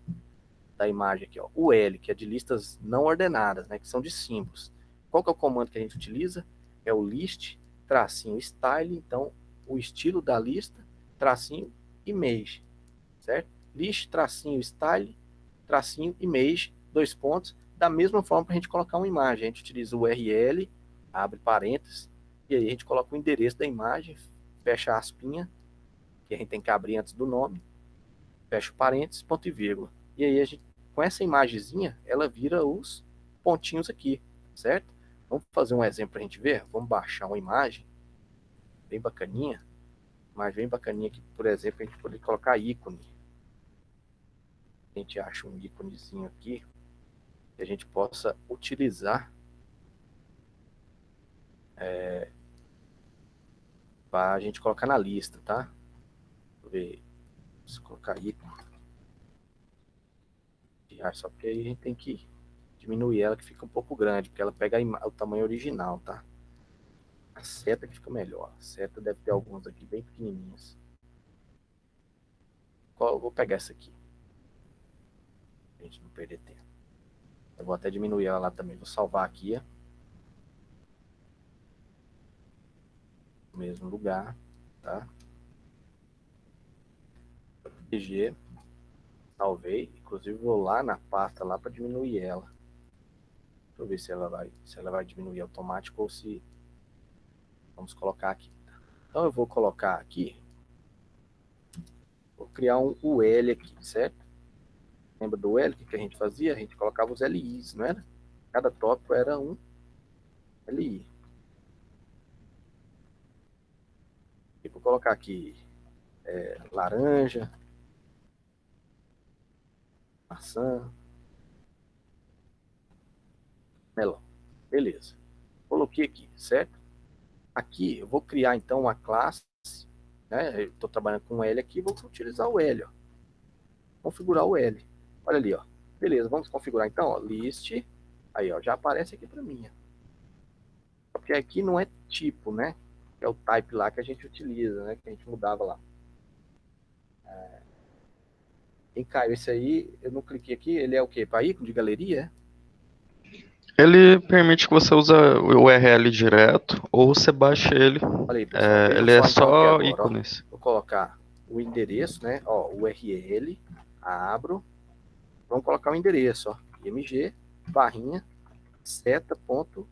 da imagem aqui, ó, o L, que é de listas não ordenadas, né, que são de símbolos. Qual que é o comando que a gente utiliza? É o list, tracinho style, então o estilo da lista, tracinho image, certo? List, tracinho style, tracinho image, 2 pontos. Da mesma forma para a gente colocar uma imagem, a gente utiliza o URL, abre parênteses, e aí a gente coloca o endereço da imagem, fecha a aspinha, que a gente tem que abrir antes do nome, fecha parênteses, ponto e vírgula. E aí a gente, com essa imagenzinha, ela vira os pontinhos aqui, certo? Vamos fazer um exemplo para a gente ver? Vamos baixar uma imagem bem bacaninha, imagem bem bacaninha aqui, por exemplo, a gente poder colocar ícone. A gente acha um íconezinho aqui que a gente possa utilizar para a gente colocar na lista, tá? Deixa eu ver, se colocar ícone, só que aí a gente tem que diminuir ela, que fica um pouco grande, porque ela pega o tamanho original, tá? A seta que fica melhor. A seta deve ter alguns aqui bem pequenininhos. Eu vou pegar essa aqui, pra gente não perder tempo. Eu vou até diminuir ela lá também. Vou salvar aqui, ó, no mesmo lugar, tá? PG, salvei. Inclusive vou lá na pasta lá para diminuir ela. Deixa eu ver se ela vai diminuir automático ou se vamos colocar aqui. Então eu vou colocar aqui, vou criar um UL aqui, certo? Lembra do L que a gente fazia? A gente colocava os LIs, não era? Cada tópico era um LI. E vou colocar aqui laranja, maçã, melão. Beleza. Coloquei aqui, certo? Aqui eu vou criar então uma classe, né? Eu estou trabalhando com L aqui, vou utilizar o L, ó. Configurar o L. Olha ali, ó. Beleza, vamos configurar então, ó, list. Aí, ó, já aparece aqui para mim. Porque aqui não é tipo, né? É o type lá que a gente utiliza, né? Que a gente mudava lá. Quem caiu esse aí, eu não cliquei aqui, ele é o quê? Para ícone de galeria? Ele permite que você use o URL direto ou você baixe ele. Olha aí, pessoal, vejam Ele é só então aqui só agora, ó. ícones. Vou colocar o endereço, né? Ó, URL, abro, vamos colocar o endereço, ó, img barrinha seta.jpg.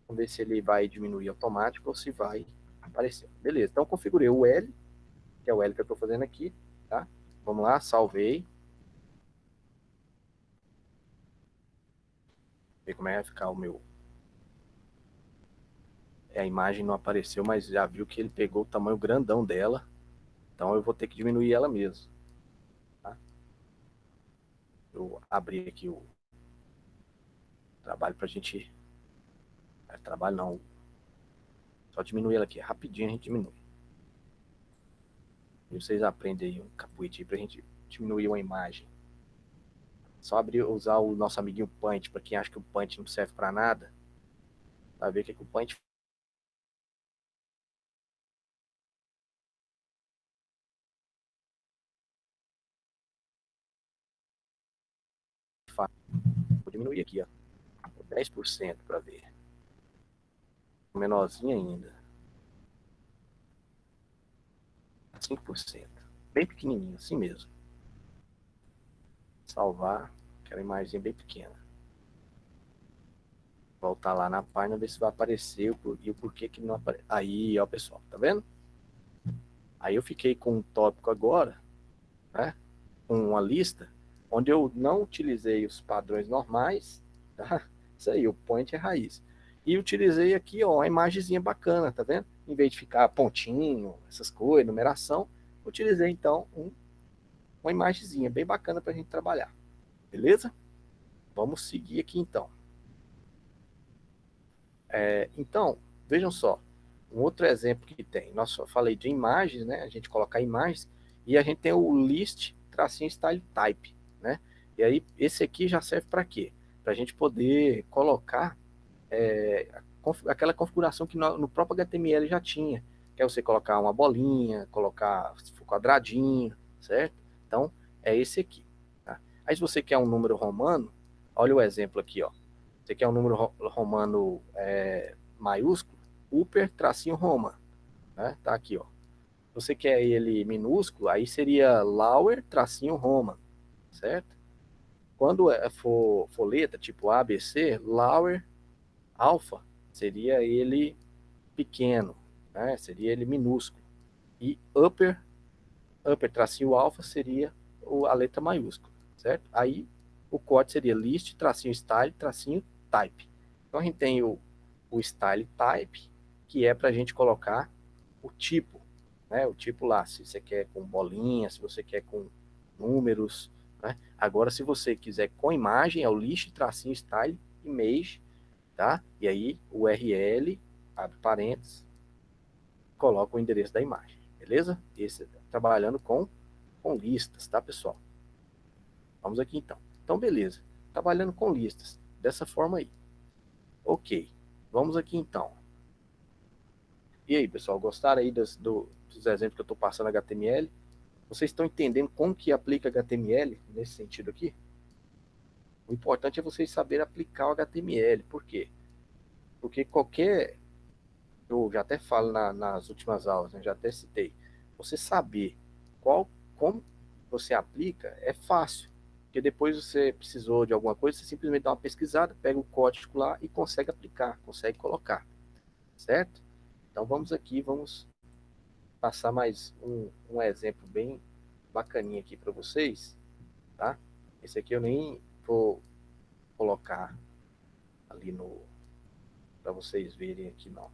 Vamos ver se ele vai diminuir automático ou se vai aparecer. Beleza, então configurei o L, que é o L que eu estou fazendo aqui, tá? Vamos lá, salvei. Ver como é que vai ficar o meu. A imagem não apareceu, mas já viu que ele pegou o tamanho grandão dela. Então eu vou ter que diminuir ela mesmo. Tá? Eu abri aqui o trabalho pra gente. Trabalho não. Só diminuir ela aqui. Rapidinho a gente diminui. E vocês aprendem aí um capuete pra gente diminuir uma imagem. Só abrir, usar o nosso amiguinho Paint, para quem acha que o Paint não serve para nada, vai ver o que o Paint faz. Vou diminuir aqui, ó, 10% para ver. Menorzinho ainda. 5%. Bem pequenininho, assim mesmo. Salvar, aquela imagem bem pequena. Voltar lá na página, ver se vai aparecer e o porquê que não aparece. Aí, ó, pessoal, tá vendo? Aí eu fiquei com um tópico agora, né? Com uma lista, onde eu não utilizei os padrões normais, tá? Isso aí, o point é raiz. E utilizei aqui, ó, uma imagenzinha bacana, tá vendo? Em vez de ficar pontinho, essas coisas, numeração, utilizei então uma imagenzinha bem bacana para a gente trabalhar. Beleza? Vamos seguir aqui então. Então, vejam só, um outro exemplo que tem. Nós falei de imagens, né? A gente colocar imagens e a gente tem o list tracinho style type, né? E aí esse aqui já serve para quê? Para a gente poder colocar aquela configuração que no próprio HTML já tinha, que é você colocar uma bolinha, colocar quadradinho, certo? Então é esse aqui. Tá? Aí se você quer um número romano, olha o exemplo aqui, ó. Você quer um número romano maiúsculo, upper tracinho Roma, né? Tá aqui, ó. Você quer ele minúsculo, aí seria lower tracinho Roma, certo? Quando for letra, tipo A, B, C, lower alfa seria ele pequeno, né? Seria ele minúsculo. E upper tracinho alfa seria a letra maiúscula, certo? Aí o código seria list tracinho style tracinho type. Então a gente tem o style type, que é para a gente colocar o tipo, né? O tipo lá, se você quer com bolinha, se você quer com números, né? Agora, se você quiser com imagem, é o list tracinho style image, tá? E aí o URL, abre parênteses, coloca o endereço da imagem, beleza? Esse trabalhando com listas, tá, pessoal? Vamos aqui então. Então, beleza. Trabalhando com listas, dessa forma aí. Ok. Vamos aqui então. E aí, pessoal, gostaram aí dos exemplos que eu estou passando HTML? Vocês estão entendendo como que aplica HTML nesse sentido aqui? O importante é vocês saberem aplicar o HTML. Por quê? Porque qualquer... Eu já até falo nas últimas aulas, né? Já até citei. Você saber como você aplica é fácil. Porque depois você precisou de alguma coisa, você simplesmente dá uma pesquisada, pega o código lá e consegue aplicar, consegue colocar. Certo? Então vamos aqui, vamos passar mais um exemplo bem bacaninha aqui para vocês, tá? Esse aqui eu nem vou colocar ali no para vocês verem aqui não.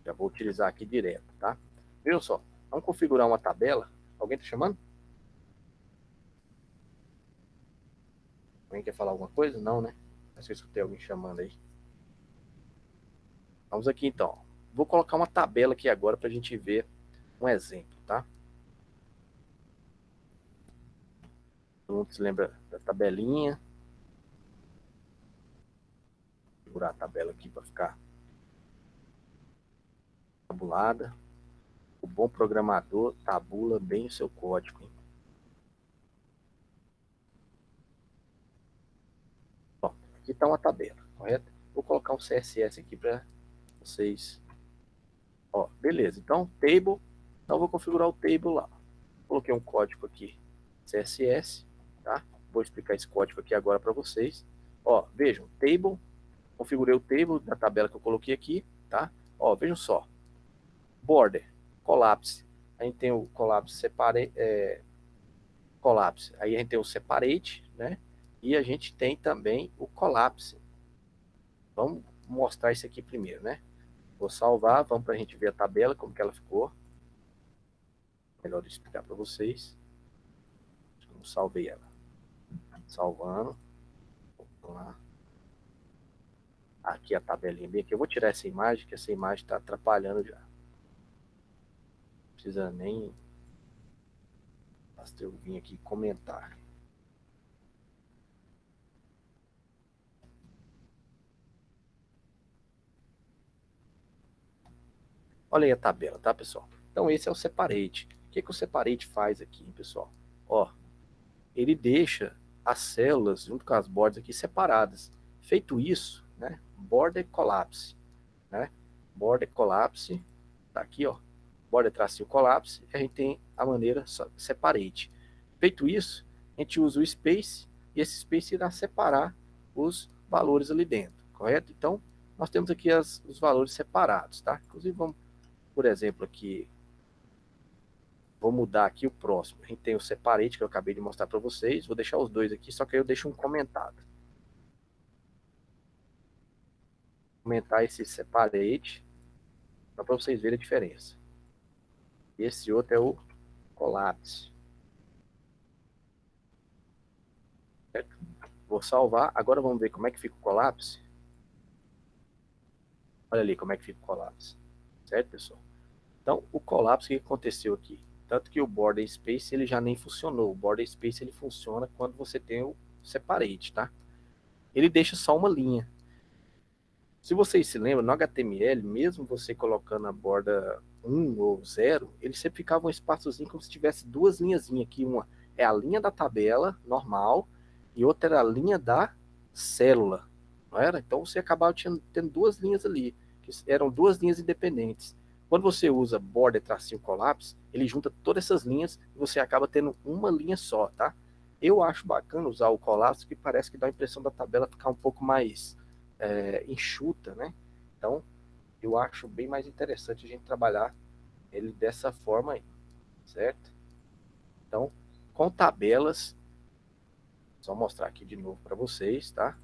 Já vou utilizar aqui direto, tá? Viu só? Vamos configurar uma tabela. Alguém tá chamando? Alguém quer falar alguma coisa? Não, né? Não sei se eu escutei alguém chamando aí. Vamos aqui então. Vou colocar uma tabela aqui agora para a gente ver um exemplo, tá? Todo mundo se lembra da tabelinha. Vou segurar a tabela aqui para ficar tabulada. O bom programador tabula bem o seu código, hein? Bom, aqui está uma tabela, correto? Vou colocar um CSS aqui para vocês. Ó, beleza. Então, table Então eu vou configurar o table lá. Coloquei um código aqui, CSS, tá? Vou explicar esse código aqui agora para vocês. Ó, vejam, table, configurei o table da tabela que eu coloquei aqui, tá? Ó, vejam só, border, collapse, a gente tem o collapse separate, collapse, aí a gente tem o separate, né? E a gente tem também o collapse. Vamos mostrar isso aqui primeiro, né? Vou salvar, vamos para a gente ver a tabela, como que ela ficou. Melhor explicar para vocês. Eu salvei ela. Salvando. Vamos lá. Aqui a tabelinha bem aqui. Eu vou tirar essa imagem, que essa imagem está atrapalhando já. Não precisa nem... Basta eu vir aqui comentar. Olha aí a tabela, tá, pessoal? Então esse é o separate. O que o separate faz aqui, pessoal? Ó, ele deixa as células junto com as bordas aqui separadas. Feito isso, né? Border collapse, né? Border collapse, tá aqui, ó. Border tracinho collapse, a gente tem a maneira separate. Feito isso, a gente usa o space e esse space irá separar os valores ali dentro, correto? Então, nós temos aqui os valores separados, tá? Inclusive, vamos, por exemplo, aqui, vou mudar aqui o próximo. A gente tem o separate, que eu acabei de mostrar para vocês. Vou deixar os dois aqui, só que aí eu deixo um comentado. Comentar esse separate, para vocês verem a diferença. Esse outro é o collapse. Certo? Vou salvar. Agora vamos ver como é que fica o collapse. Olha ali como é que fica o collapse. Certo, pessoal? Então, o collapse, o que aconteceu aqui? Tanto que o border space ele já nem funcionou. O border space ele funciona quando você tem o separate, tá? Ele deixa só uma linha. Se vocês se lembram, no HTML, mesmo você colocando a borda 1 ou 0, ele sempre ficava um espaçozinho como se tivesse duas linhazinhas aqui. Uma é a linha da tabela normal e outra era a linha da célula, não era? Então você acabava tendo duas linhas ali, que eram duas linhas independentes. Quando você usa border tracinho collapse, ele junta todas essas linhas e você acaba tendo uma linha só, tá? Eu acho bacana usar o collapse, que parece que dá a impressão da tabela ficar um pouco mais enxuta, né? Então, eu acho bem mais interessante a gente trabalhar ele dessa forma aí, certo? Então, com tabelas, só mostrar aqui de novo para vocês, tá?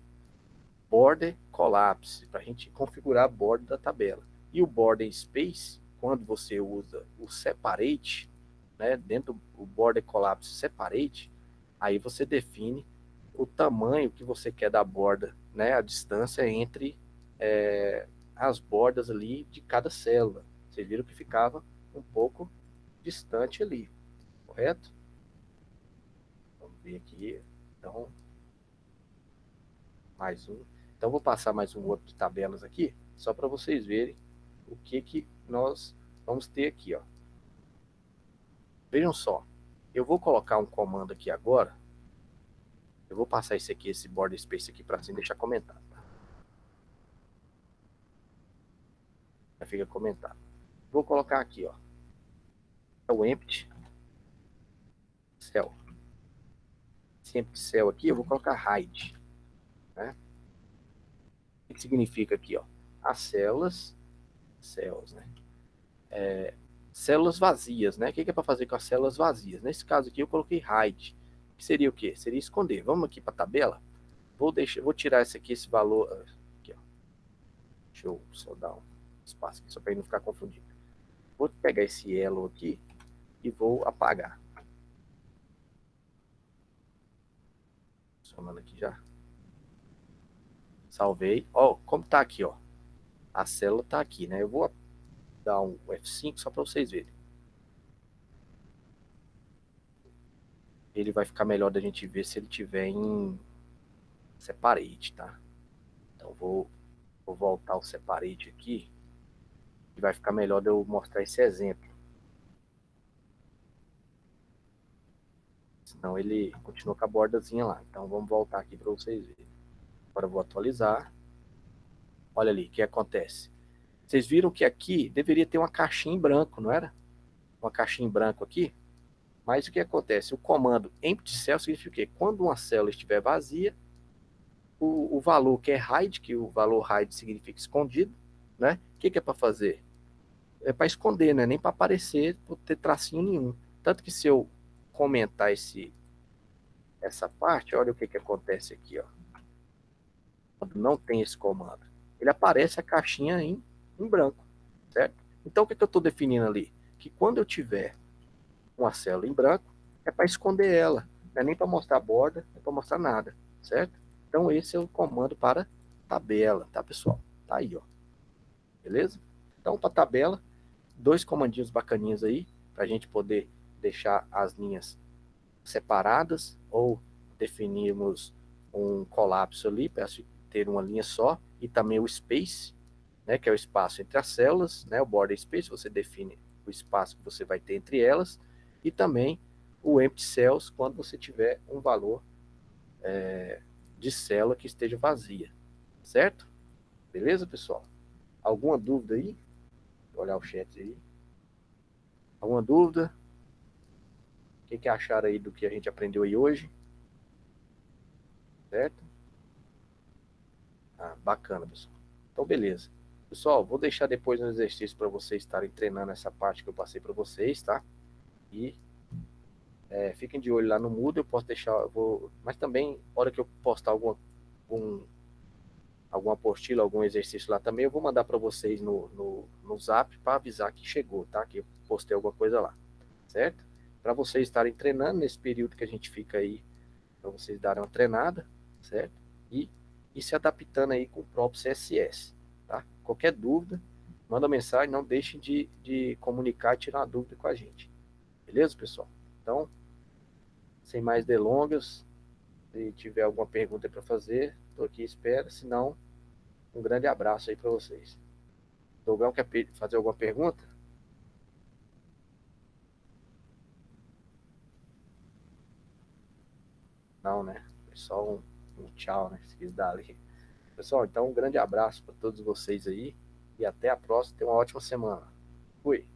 Border collapse, para a gente configurar a borda da tabela. E o border space, quando você usa o separate, né, dentro do border collapse separate, aí você define o tamanho que você quer da borda, né, a distância entre as bordas ali de cada célula. Vocês viram que ficava um pouco distante ali, correto? Vamos ver aqui, então, mais um. Então, vou passar mais um outro de tabelas aqui, só para vocês verem o que nós vamos ter aqui, ó. Vejam só, eu vou colocar um comando aqui agora. Eu vou passar esse border space aqui para assim deixar comentado. Tá? Já fica comentado. Vou colocar aqui, ó, é o empty cell. Esse empty cell aqui, eu vou colocar hide, né? O que significa aqui, ó? As células, né? Células vazias, né? O que é para fazer com as células vazias? Nesse caso aqui, eu coloquei hide. Que seria o quê? Seria esconder. Vamos aqui para a tabela. Vou tirar esse valor aqui, ó. Deixa eu só dar um espaço aqui, só para ele não ficar confundido. Vou pegar esse elo aqui e vou apagar. Funcionando aqui já. Salvei. Ó, como tá aqui, ó. A célula tá aqui, né? Eu vou dar um F5 só para vocês verem. Ele vai ficar melhor da gente ver se ele tiver em separate, tá? Então vou voltar o separate aqui e vai ficar melhor de eu mostrar esse exemplo. Senão ele continua com a bordazinha lá. Então vamos voltar aqui para vocês verem. Agora eu vou atualizar. Olha ali, o que acontece? Vocês viram que aqui deveria ter uma caixinha em branco, não era? uma caixinha em branco aqui, mas o que acontece? O comando empty cell significa o quê? Quando uma célula estiver vazia, o valor que é hide, que o valor hide significa escondido, né? O que é para fazer? É para esconder, né? Nem para aparecer, por ter tracinho nenhum. Tanto que se eu comentar essa parte, olha o que acontece aqui, ó. Quando não tem esse comando, ele aparece a caixinha em branco, certo? Então o que eu estou definindo ali? Que quando eu tiver uma célula em branco, é para esconder ela, não é nem para mostrar a borda, não é para mostrar nada, certo? Então esse é o comando para tabela, tá, pessoal? Tá aí, ó. Beleza? Então, para tabela, dois comandinhos bacaninhos aí, para a gente poder deixar as linhas separadas ou definirmos um colapso ali para ter uma linha só, e também o space, né, que é o espaço entre as células, né, o border space, você define o espaço que você vai ter entre elas, e também o empty cells, quando você tiver um valor de célula que esteja vazia, certo? Beleza, pessoal? Alguma dúvida aí? Vou olhar o chat aí. Alguma dúvida? O que acharam aí do que a gente aprendeu aí hoje? Certo? Ah, bacana, pessoal. Então, beleza. Pessoal, vou deixar depois um exercício para vocês estarem treinando essa parte que eu passei para vocês, tá? E fiquem de olho lá no Moodle, eu posso deixar, mas também, na hora que eu postar alguma apostila, algum exercício lá também, eu vou mandar para vocês no Zap para avisar que chegou, tá? Que eu postei alguma coisa lá, certo? Para vocês estarem treinando nesse período que a gente fica aí, para vocês darem uma treinada, certo? E se adaptando aí com o próprio CSS, tá? Qualquer dúvida, manda mensagem, não deixem de comunicar e tirar uma dúvida com a gente. Beleza, pessoal? Então, sem mais delongas, se tiver alguma pergunta para fazer, estou aqui, espera. Se não, um grande abraço aí para vocês. Dogão quer fazer alguma pergunta? Não, né? É só um tchau, né? Se quis dar ali. Pessoal, então um grande abraço para todos vocês aí e até a próxima. Tenha uma ótima semana. Fui.